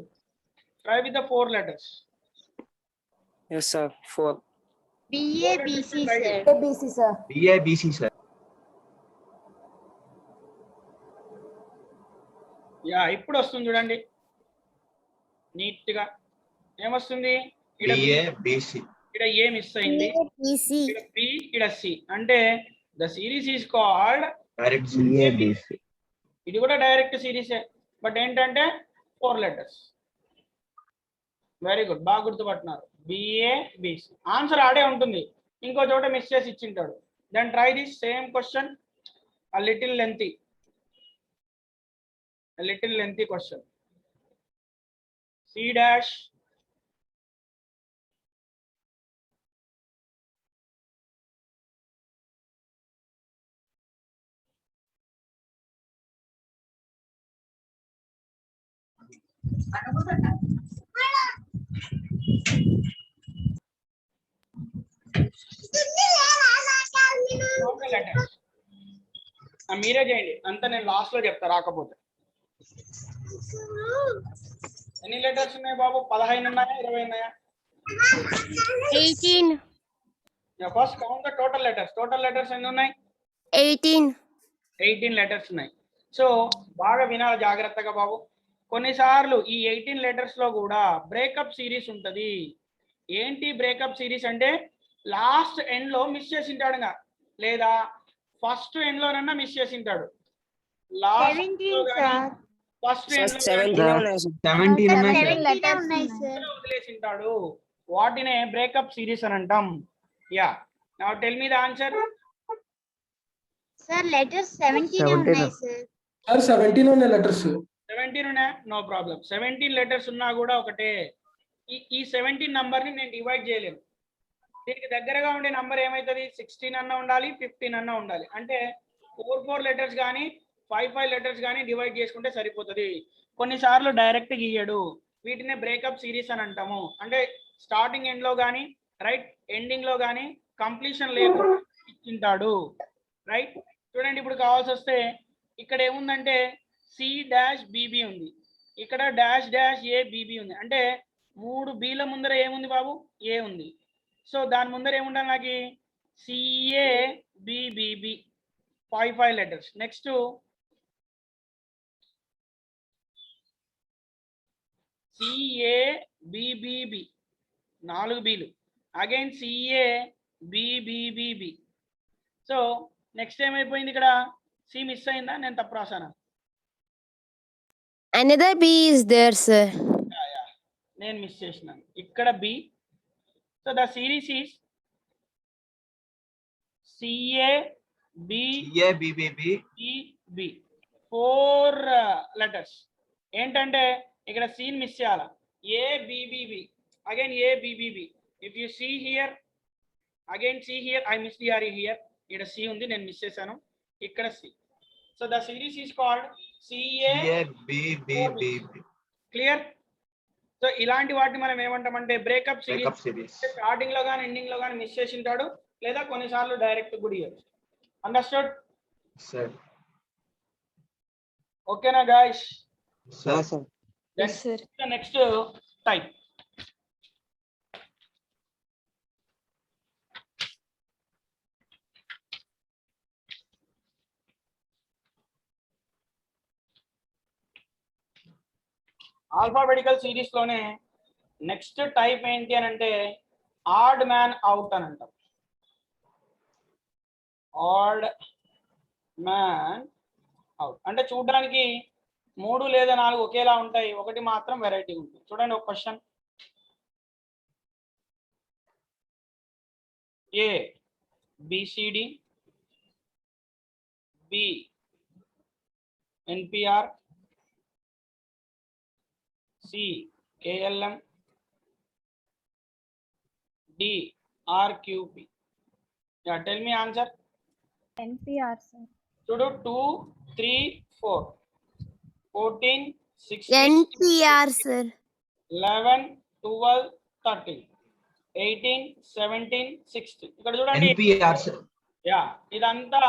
[SPEAKER 1] Try with the 4 letters.
[SPEAKER 2] Yes sir 4.
[SPEAKER 7] BABC sir.
[SPEAKER 2] BABC sir.
[SPEAKER 1] Yeah, ఇప్పుడు వస్తుంది చూడండి నీట్ గా. ఏమొస్తుంది?
[SPEAKER 2] BABC.
[SPEAKER 1] ఇక్కడ ఏ మిస్ అయింది,
[SPEAKER 3] BC.
[SPEAKER 1] ఇక్కడ B, ఇక్కడ C. అంటే the series is called
[SPEAKER 2] Direct series. BABC.
[SPEAKER 1] ఇది కూడా డైరెక్ట్ సిరీసే, బట్ ఏంటంటే 4 లెటర్స్. వెరీ గుడ్, బాగా గుర్తుపట్టినారు. BABC ఆన్సర్ ఆడే ఉంటుంది, ఇంకో చోట మిస్ చేసి ఇచ్చింటాడు. Then try this same question, a little lengthy. a little lengthy question. C dash letters. మీరే చేయండి అంతా, నేను లాస్ట్ లో చెప్తా రాకపోతే. ఎన్ని లెటర్స్ ఉన్నాయి బాబు? 15 ఉన్నాయా 20 ఉన్నాయా?
[SPEAKER 3] 18.
[SPEAKER 1] First count the total letters. Total letters ఎన్ని ఉన్నాయి?
[SPEAKER 3] 18.
[SPEAKER 1] 18 లెటర్స్ ఉన్నాయి. సో బాగా వినాలి జాగ్రత్తగా బాబు. కొన్నిసార్లు ఈ 18 లెటర్స్ లో కూడా బ్రేకప్ సిరీస్ ఉంటది. ఏంటి బ్రేకప్ సిరీస్ అంటే లాస్ట్ ఎండ్ లో మిస్ చేసింటాడు, లేదా ఫస్ట్ ఎండ్ లోనన్నా మిస్ చేసింటాడు. Last
[SPEAKER 7] 17 sir.
[SPEAKER 1] ఫస్ట్ ఎండ్
[SPEAKER 2] 17 ఉన్నాయి
[SPEAKER 7] sir.
[SPEAKER 1] వదిలేసింటాడు. వాటినే బ్రేకప్ సిరీస్ అని అంటాం. Yeah, now tell me the answer.
[SPEAKER 7] Sir, letters 17 ఉన్నాయి sir.
[SPEAKER 4] Sir, 17 ఉన్నాయి letters.
[SPEAKER 1] 17 ఉన్నాయా? No problem. 17 లెటర్స్ ఉన్నా కూడా ఒకటే. ఈ 17 నంబర్ ని నేను డివైడ్ చేయలేను. దీనికి దగ్గరగా ఉండే నంబర్ ఏమైతుంది? 16 అన్న ఉండాలి, 15 అన్న ఉండాలి. అంటే 4 లెటర్స్ కానీ 5 లెటర్స్ కానీ డివైడ్ చేసుకుంటే సరిపోతుంది. కొన్నిసార్లు డైరెక్ట్ గీయడు. వీటినే బ్రేకప్ సిరీస్ అని అంటాము. అంటే స్టార్టింగ్ ఎండ్ లో కానీ రైట్ ఎండింగ్ లో కానీ కంప్లీషన్ లేకుండా ఇచ్చింటాడు. రైట్, చూడండి ఇప్పుడు కావాల్సి వస్తే ఇక్కడ ఏముందంటే సి డాష్ బిబి ఉంది, ఇక్కడ డాష్ డాష్ ఏ బిబి ఉంది. అంటే 3 బీల ముందర ఏముంది బాబు? ఏ ఉంది. సో దాని ముందర ఏముండాలి నాకు? CA BBB 5 letters. Next CA BBB 4 బీలు, again CA BBBB. So next ఏమైపోయింది? ఇక్కడ సి మిస్ అయిందా? నేను తప్పు రాసానా?
[SPEAKER 3] Another B is there, sir.
[SPEAKER 1] నేను మిస్ చేసినాను. ఇక్కడ B. So the series is CA BBB 4 letters. ఏంటంటే ఇక్కడ సీన్ మిస్ చేయాలా? A BBB, again A BBB. If you see here, again see here, I miss here. ఇక్కడ సి ఉంది, నేను మిస్ చేశాను. ఇక్కడ C. So the series is called CA BBB. Clear? So ఇలాంటి వాటిని మనం ఏమంటామంటే బ్రేకప్ సిరీస్. స్టార్టింగ్ లో కానీ ఎండింగ్ లో కానీ మిస్ చేసి ఉంటాడు, లేదా కొన్నిసార్లు డైరెక్ట్ కూడా ఇవ్వచ్చు. అండర్స్టూడ్? ఓకేనా guys?
[SPEAKER 9] Yes, sir.
[SPEAKER 1] Next type. Alphabetical series లోనే నెక్స్ట్ టైప్ ఏంటి అని అంటే ఆడ్ మ్యాన్ అవుట్ అని అంటాం. ఆడ్ మ్యాన్ అవుట్ అంటే చూడడానికి 3 లేదా 4 ఒకేలా ఉంటాయి, ఒకటి మాత్రం వెరైటీ ఉంటుంది. చూడండి ఒక question. A BCD, B NPR, C KLM, D RQP. Yeah, tell me answer.
[SPEAKER 6] NPR sir.
[SPEAKER 1] చూడు 2 3 4 14 16
[SPEAKER 3] NPR, sir.
[SPEAKER 1] 11 12 13 18 17 16. ఇక్కడ చూడండి. యా, ఇదంతా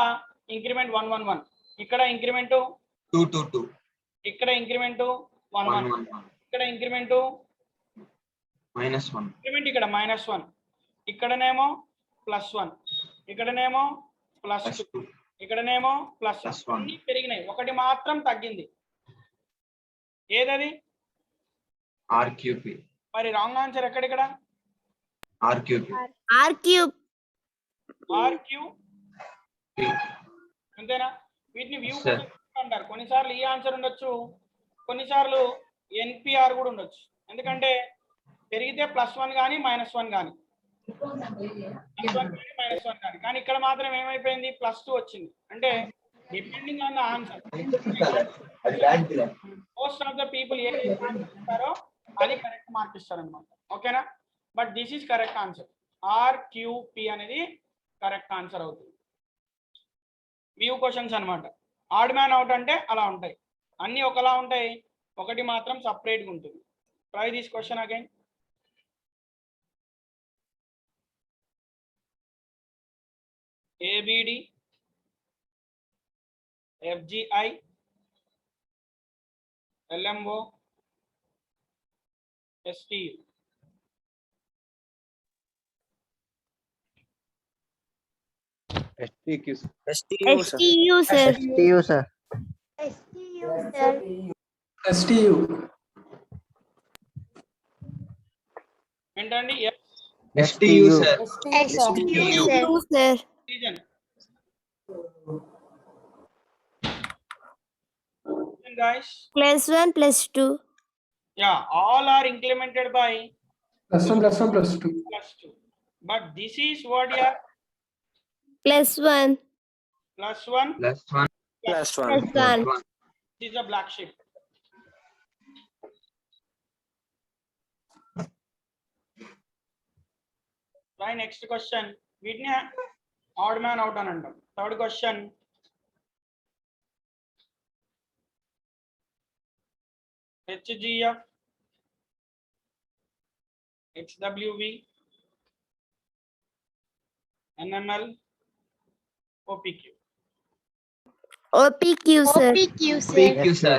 [SPEAKER 1] ఇంక్రిమెంట్ 1 1 1. ఇక్కడ ఇంక్రిమెంట్
[SPEAKER 8] 2 2 2.
[SPEAKER 1] ఇక్కడ ఇంక్రిమెంట్ 1 1 ఇక్కడ ఇంక్రిమెంట్
[SPEAKER 8] -1.
[SPEAKER 1] ఇంక్రిమెంట్ ఇక్కడ -1, ఇక్కడనేమో +1, ఇక్కడనేమో +2, ఇక్కడనేమో +1. అన్ని పెరిగినాయి, ఒకటి మాత్రం తగ్గింది. ఏదది?
[SPEAKER 8] ఆర్క్యూపి.
[SPEAKER 1] మరి రాంగ్ ఆన్సర్ ఎక్కడ? ఇక్కడ
[SPEAKER 8] ఆర్క్యూపి.
[SPEAKER 3] R cube.
[SPEAKER 1] ఆర్క్యూ అంతేనా? వీటిని వ్యూ అంటారు. కొన్నిసార్లు ఈ ఆన్సర్ ఉండొచ్చు, కొన్నిసార్లు ఎన్పిఆర్ కూడా ఉండొచ్చు. ఎందుకంటే పెరిగితే +1 కానీ -1 కానీ, +1 కానీ -1 కానీ. కానీ ఇక్కడ మాత్రం ఏమైపోయింది? +2 వచ్చింది. అంటే depending on the answer.
[SPEAKER 8] అది bad
[SPEAKER 1] Most of the people A answer ఇస్తారో అది కరెక్ట్ మార్క్ ఇస్తారు అనమాట. ఓకేనా? But this is correct answer. RQP అనేది కరెక్ట్ ఆన్సర్ అవుతుంది. వ్యూ క్వశ్చన్స్ అనమాట. ఆడ్ మ్యాన్ అవుట్ అంటే అలా ఉంటాయి, అన్ని ఒకలా ఉంటాయి, ఒకటి మాత్రం సపరేట్గా ఉంటుంది. Try this question again. ABD, FGI, LMO, STU.
[SPEAKER 2] STU, sir.
[SPEAKER 3] STU, sir.
[SPEAKER 2] STU, sir.
[SPEAKER 7] STU, sir.
[SPEAKER 4] STU.
[SPEAKER 1] ఏంటండి?
[SPEAKER 8] STU, sir.
[SPEAKER 7] STU, sir.
[SPEAKER 3] sir.
[SPEAKER 1] Reason. Guys,
[SPEAKER 3] +1 +2.
[SPEAKER 1] yeah, all are incremented by
[SPEAKER 4] +1 +2.
[SPEAKER 1] +2. But this is what, yeah,
[SPEAKER 3] +1
[SPEAKER 1] +1
[SPEAKER 8] +1
[SPEAKER 3] +1.
[SPEAKER 1] This is a black sheep. Try next question. వీటిని odd man out అని అంటాం. Third question. HGF, XWV, NML, OPQ.
[SPEAKER 3] OPQ, sir.
[SPEAKER 7] OPQ, sir.
[SPEAKER 8] PQ, sir.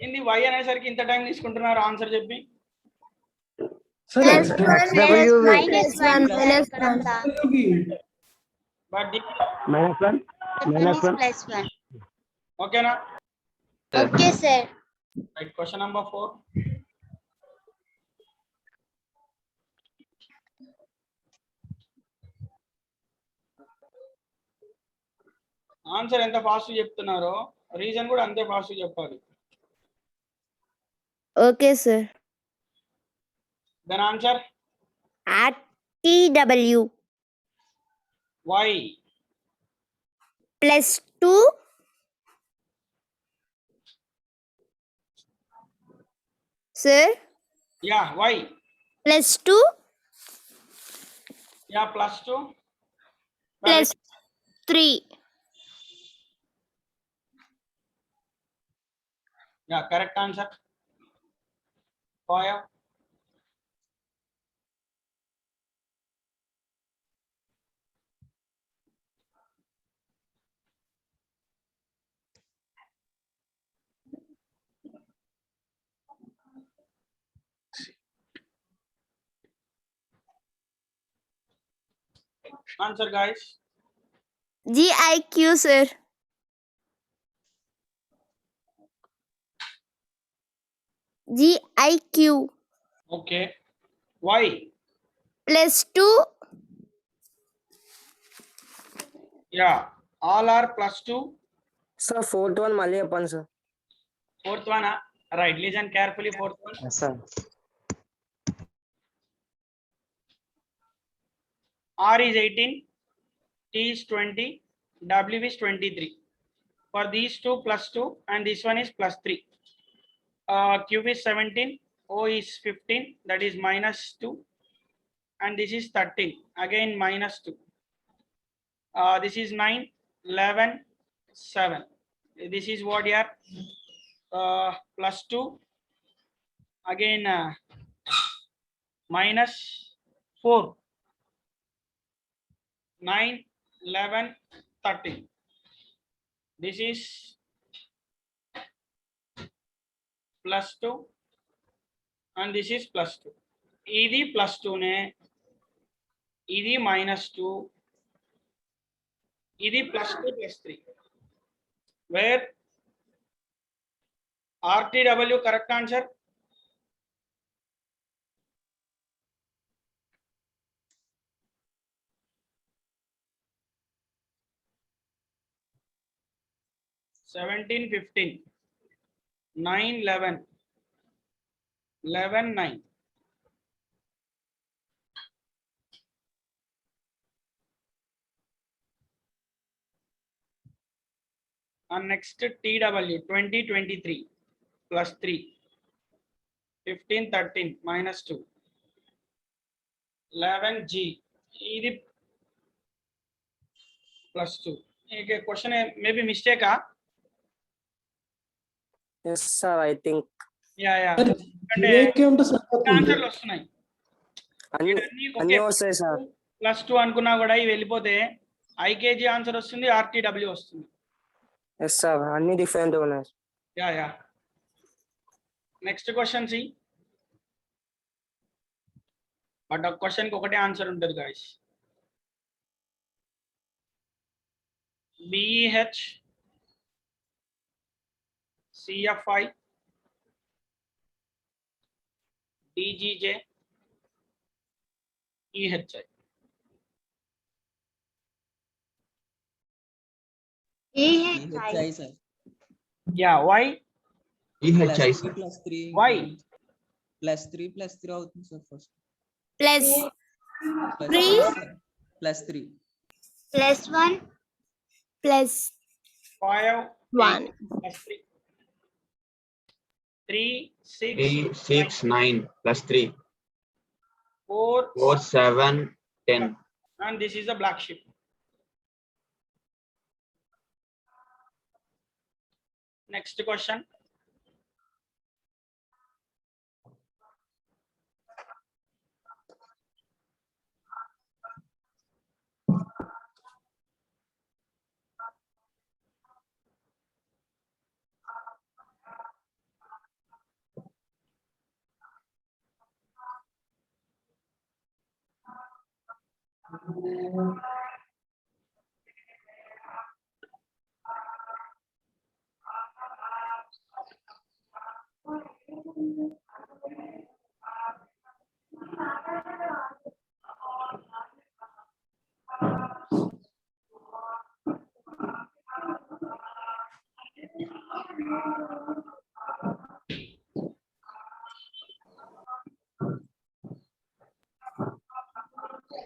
[SPEAKER 1] ఇది Y అనేసరికి ఇంత time తీసుకుంటున్నారు answer చెప్పి.
[SPEAKER 4] Sir,
[SPEAKER 7] -1
[SPEAKER 3] -1.
[SPEAKER 1] But
[SPEAKER 7] +1.
[SPEAKER 1] ఓకేనా?
[SPEAKER 7] Okay, sir.
[SPEAKER 1] Right. Question number 4. Answer ఎంత ఫాస్ట్ చెప్తున్నారో రీజన్ కూడా అంతే ఫాస్ట్ చెప్పాలి.
[SPEAKER 3] Okay, sir.
[SPEAKER 1] Then answer
[SPEAKER 3] At TW
[SPEAKER 1] Y.
[SPEAKER 3] +2 sir.
[SPEAKER 1] Yeah Y.
[SPEAKER 3] +2
[SPEAKER 1] yeah +2
[SPEAKER 3] +3.
[SPEAKER 1] Yeah correct answer. 5. Answer, guys.
[SPEAKER 3] GIQ, sir. GIQ
[SPEAKER 1] Okay. Y.
[SPEAKER 3] +2
[SPEAKER 1] Yeah. All are +2.
[SPEAKER 9] Sir, fourth one మళ్ళీ చెప్పండి sir.
[SPEAKER 1] Fourth one. Right. Listen carefully. Fourth one.
[SPEAKER 9] Yes, sir.
[SPEAKER 1] R is 18. T is 20. W is 23. For these two +2 and this one is +3. Q is 17. O is 15. That is -2. And this is 13. Again -2. This is 9, 11, 7. This is what here? +2. Again -4. 9, 11, 13. This is +2 and this is +2. ఇది +2 నే, ఇది -2, ఇది +2 +3. Where RTW correct answer? (17, 15), 9, 11, 11, 9. And next TW 2023 plus 3. 15 13 minus 2. 11G. This plus 2. Okay, question maybe mistake.
[SPEAKER 9] Yes, sir. I think
[SPEAKER 1] Yeah.
[SPEAKER 4] Sir,
[SPEAKER 1] అంటే
[SPEAKER 4] GAK ఉంటే సరిపోతుంది.
[SPEAKER 1] ఆన్సర్లు వస్తున్నాయి.
[SPEAKER 9] అన్ని అన్ని వస్తాయి సార్.
[SPEAKER 1] +2 అనుకున్నా కూడా ఇవి వెళ్ళిపోతే ఐకేజీ ఆన్సర్ వస్తుంది, ఆర్టీడబ్ల్యూ వస్తుంది.
[SPEAKER 9] ఎస్ సార్, అన్ని డిఫరెంట్ ఉన్నాయి.
[SPEAKER 1] Yeah next question C. But ఒక క్వశ్చన్ కి ఒకటే ఆన్సర్ ఉంటుంది guys. BEH CFI DGJ EHI.
[SPEAKER 5] EHI, sir.
[SPEAKER 1] Yeah, why?
[SPEAKER 8] EHI
[SPEAKER 5] Plus 3
[SPEAKER 8] sir.
[SPEAKER 5] plus 3.
[SPEAKER 1] Why?
[SPEAKER 5] Plus 3 అవుతుంది sir first.
[SPEAKER 3] Plus
[SPEAKER 5] Plus
[SPEAKER 3] 3
[SPEAKER 5] plus 3.
[SPEAKER 7] +1
[SPEAKER 3] plus
[SPEAKER 1] 5
[SPEAKER 3] 1
[SPEAKER 1] plus 3. 3 6
[SPEAKER 8] 3 6 9 plus 3
[SPEAKER 1] 4
[SPEAKER 8] 4 7 10.
[SPEAKER 1] and this is a black sheep. Next question.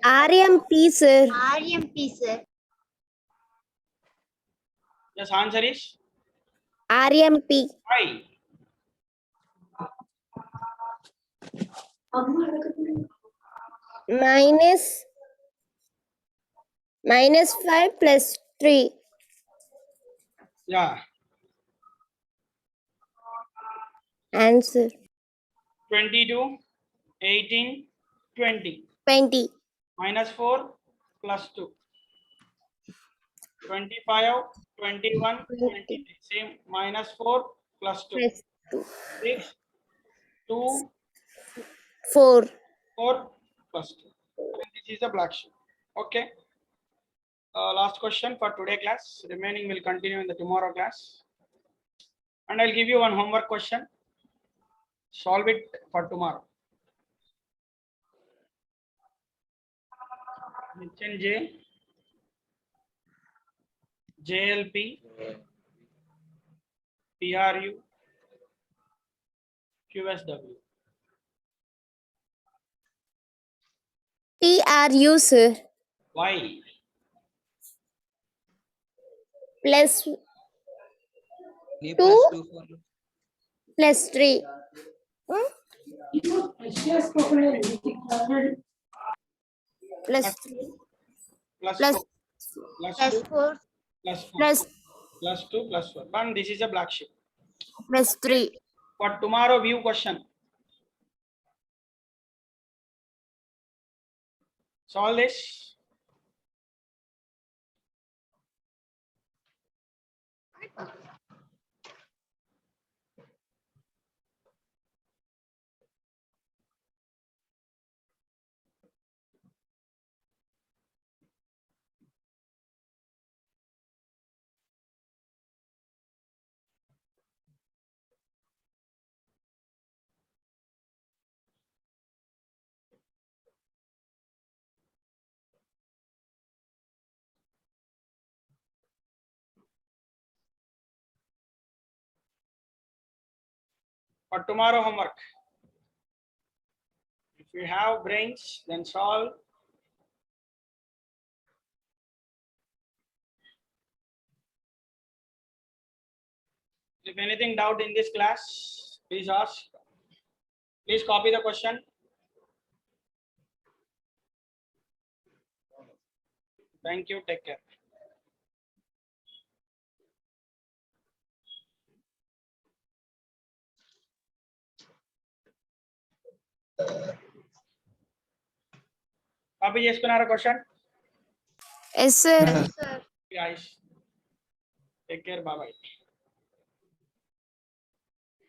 [SPEAKER 3] RMP sir.
[SPEAKER 7] RMP sir.
[SPEAKER 1] Yes, answer is
[SPEAKER 3] RMP
[SPEAKER 1] why?
[SPEAKER 3] -5 plus 3.
[SPEAKER 1] Yeah,
[SPEAKER 3] Answer
[SPEAKER 1] 22 18 20
[SPEAKER 3] 20
[SPEAKER 1] -4 plus 2 25 21 23 same -4 plus 2
[SPEAKER 3] plus 2
[SPEAKER 1] 6 2
[SPEAKER 3] 4.
[SPEAKER 1] 4 plus 2 and this is a black sheep. Okay, last question for today class. Remaining will continue in the tomorrow class, and I'll give you one homework question. Solve it for tomorrow. HNJ JLP PRU QSW.
[SPEAKER 3] TRU sir.
[SPEAKER 1] Why?
[SPEAKER 3] Plus
[SPEAKER 5] 3
[SPEAKER 3] 2
[SPEAKER 5] plus 2 4.
[SPEAKER 3] plus 3. Plus
[SPEAKER 1] Plus
[SPEAKER 3] plus
[SPEAKER 1] 4 plus 2
[SPEAKER 7] +4
[SPEAKER 1] plus 4
[SPEAKER 3] plus
[SPEAKER 1] plus 2 plus 4. And this is a black sheep.
[SPEAKER 3] plus 3.
[SPEAKER 1] For tomorrow view question. Solve this. For tomorrow homework. If you have brains, then solve. If anything doubt in this class, please ask. Please copy the question. Thank you. Take care. Copy చేసుకున్నారా question?
[SPEAKER 3] Yes, sir.
[SPEAKER 4] Yes, sir.
[SPEAKER 1] Guys, take care. Bye bye.